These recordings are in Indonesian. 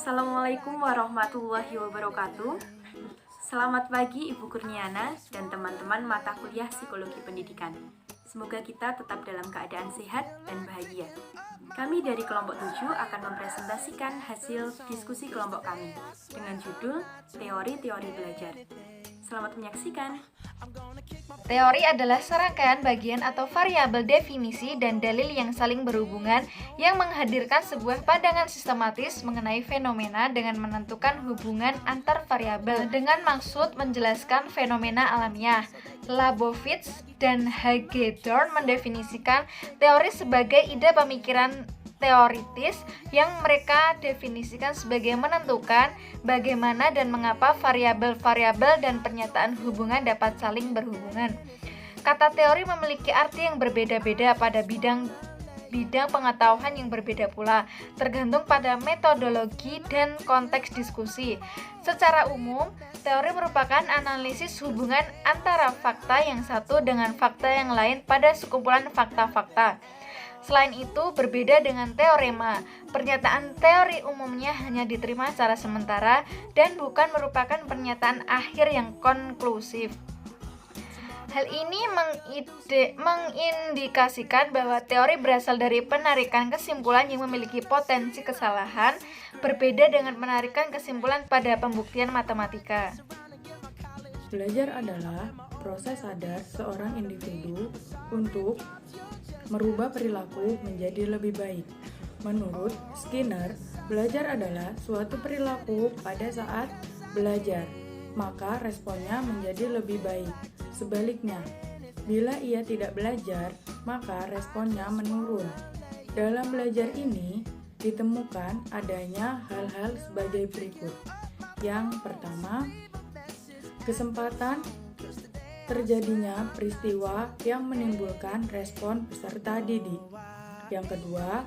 Assalamualaikum warahmatullahi wabarakatuh. Selamat pagi Ibu Kurniana dan teman-teman mata kuliah Psikologi Pendidikan. Semoga kita tetap dalam keadaan sehat dan bahagia. Kami dari kelompok 7 akan mempresentasikan hasil diskusi kelompok kami dengan judul Teori-teori belajar. Selamat menyaksikan. Teori adalah serangkaian bagian atau variabel definisi dan dalil yang saling berhubungan yang menghadirkan sebuah pandangan sistematis mengenai fenomena dengan menentukan hubungan antar variabel dengan maksud menjelaskan fenomena alamiah. Labovitz dan Hagedorn mendefinisikan teori sebagai ide pemikiran teoritis yang mereka definisikan sebagai menentukan bagaimana dan mengapa variabel-variabel dan pernyataan hubungan dapat saling berhubungan. Kata teori memiliki arti yang berbeda-beda pada bidang pengetahuan yang berbeda pula, tergantung pada metodologi dan konteks diskusi. Secara umum, teori merupakan analisis hubungan antara fakta yang satu dengan fakta yang lain pada sekumpulan fakta-fakta. Selain itu, berbeda dengan teorema, pernyataan teori umumnya hanya diterima secara sementara dan bukan merupakan pernyataan akhir yang konklusif. Hal ini mengindikasikan bahwa teori berasal dari penarikan kesimpulan yang memiliki potensi kesalahan, berbeda dengan penarikan kesimpulan pada pembuktian matematika. Belajar adalah proses sadar seorang individu untuk merubah perilaku menjadi lebih baik. Menurut Skinner, belajar adalah suatu perilaku pada saat belajar, maka responnya menjadi lebih baik. Sebaliknya, bila ia tidak belajar, maka responnya menurun. Dalam belajar ini, ditemukan adanya hal-hal sebagai berikut. Yang pertama, kesempatan terjadinya peristiwa yang menimbulkan respon peserta didik. Yang kedua,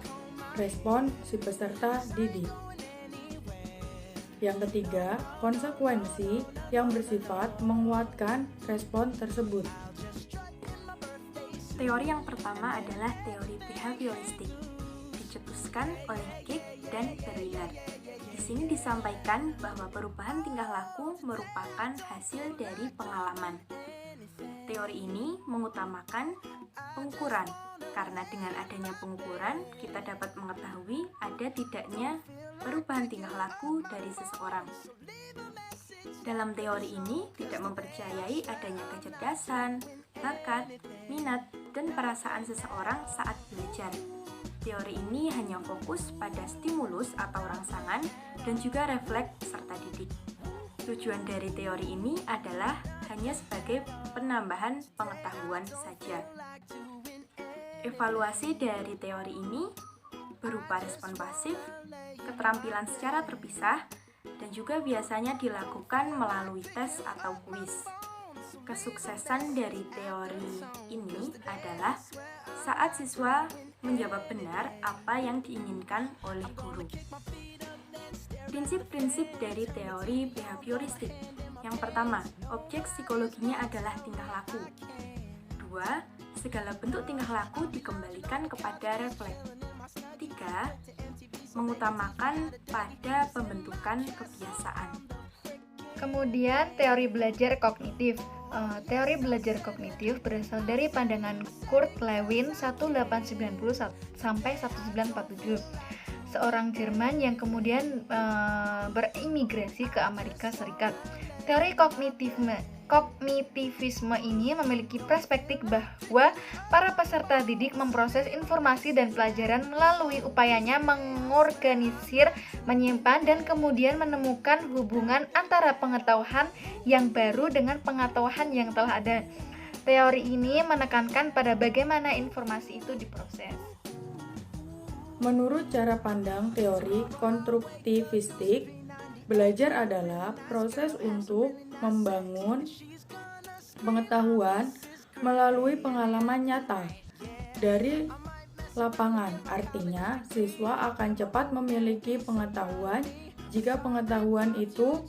respon si peserta didik. Yang ketiga, konsekuensi yang bersifat menguatkan respon tersebut. Teori yang pertama adalah teori behavioristik, dicetuskan oleh Keck dan Berliner. Di sini disampaikan bahwa perubahan tingkah laku merupakan hasil dari pengalaman. Teori ini mengutamakan pengukuran, karena dengan adanya pengukuran kita dapat mengetahui ada tidaknya perubahan tingkah laku dari seseorang. Dalam teori ini tidak mempercayai adanya kecerdasan, bakat, minat, dan perasaan seseorang saat belajar. Teori ini hanya fokus pada stimulus atau rangsangan dan juga refleks peserta didik. Tujuan dari teori ini adalah hanya sebagai penambahan pengetahuan saja. Evaluasi dari teori ini berupa respon pasif, keterampilan secara terpisah, dan juga biasanya dilakukan melalui tes atau kuis. Kesuksesan dari teori ini adalah saat siswa menjawab benar apa yang diinginkan oleh guru. Prinsip-prinsip dari teori behavioristik. Yang pertama, objek psikologinya adalah tingkah laku. 2. Segala bentuk tingkah laku dikembalikan kepada refleks. 3. Mengutamakan pada pembentukan kebiasaan. Kemudian teori belajar kognitif. Teori belajar kognitif berasal dari pandangan Kurt Lewin 1890 sampai 1947. Seorang Jerman yang kemudian berimigrasi ke Amerika Serikat. Teori kognitivisme ini memiliki perspektif bahwa para peserta didik memproses informasi dan pelajaran melalui upayanya mengorganisir, menyimpan, dan kemudian menemukan hubungan antara pengetahuan yang baru dengan pengetahuan yang telah ada. Teori ini menekankan pada bagaimana informasi itu diproses. Menurut cara pandang teori konstruktivistik, belajar adalah proses untuk membangun pengetahuan melalui pengalaman nyata dari lapangan. Artinya, siswa akan cepat memiliki pengetahuan jika pengetahuan itu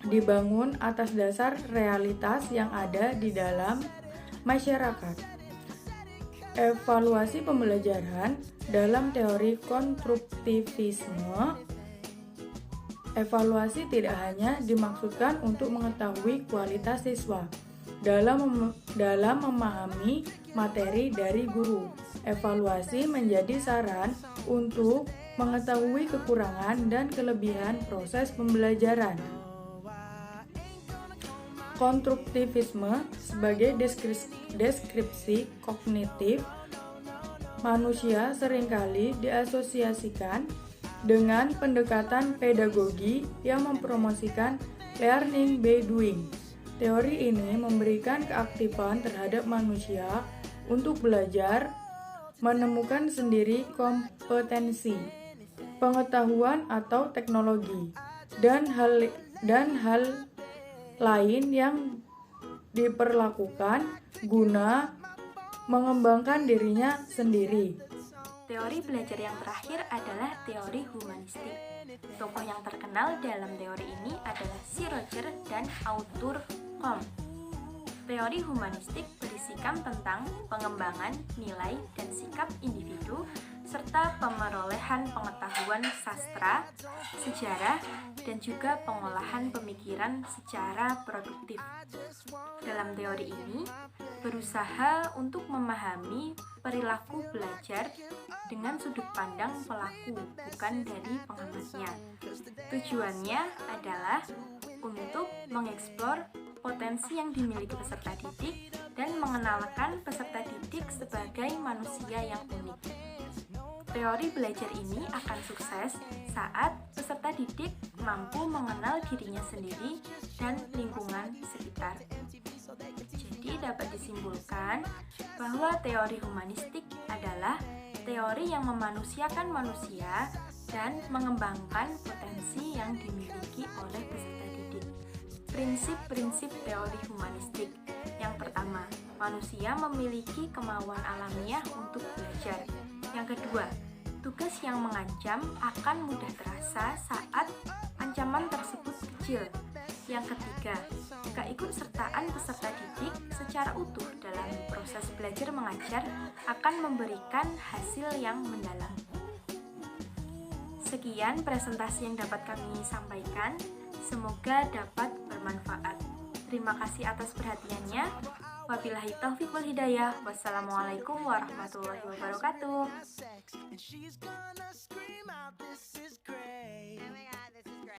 dibangun atas dasar realitas yang ada di dalam masyarakat. Evaluasi pembelajaran dalam teori konstruktivisme Evaluasi tidak hanya dimaksudkan untuk mengetahui kualitas siswa dalam memahami materi dari guru. Evaluasi menjadi saran untuk mengetahui kekurangan dan kelebihan proses pembelajaran. Konstruktivisme sebagai deskripsi kognitif manusia seringkali diasosiasikan dengan pendekatan pedagogi yang mempromosikan learning by doing. Teori ini memberikan keaktifan terhadap manusia untuk belajar, menemukan sendiri kompetensi, pengetahuan atau teknologi, dan hal lain yang diperlakukan guna mengembangkan dirinya sendiri. Teori belajar yang terakhir adalah teori humanistik. Tokoh yang terkenal dalam teori ini adalah si Roger dan Arthur Comte. Teori humanistik berisikan tentang pengembangan nilai dan sikap individu serta pemerolehan pengetahuan sastra, sejarah, dan juga pengolahan pemikiran secara produktif. Dalam teori ini, berusaha untuk memahami perilaku belajar dengan sudut pandang pelaku, bukan dari pengamatnya. Tujuannya adalah untuk mengeksplor potensi yang dimiliki peserta didik dan mengenalkan peserta didik sebagai manusia yang unik. Teori belajar ini akan sukses saat peserta didik mampu mengenal dirinya sendiri dan lingkungan sekitar. Jadi dapat disimpulkan bahwa teori humanistik adalah teori yang memanusiakan manusia dan mengembangkan potensi yang dimiliki oleh peserta didik. Prinsip-prinsip teori humanistik. Yang pertama, manusia memiliki kemauan alamiah untuk belajar. Yang kedua, tugas yang mengancam akan mudah terasa saat ancaman tersebut kecil. Yang ketiga, keikutsertaan peserta didik secara utuh dalam proses belajar mengajar akan memberikan hasil yang mendalam. Sekian presentasi yang dapat kami sampaikan. Semoga dapat bermanfaat. Terima kasih atas perhatiannya. Wabillahi taufiq wal hidayah. Wassalamualaikum warahmatullahi wabarakatuh.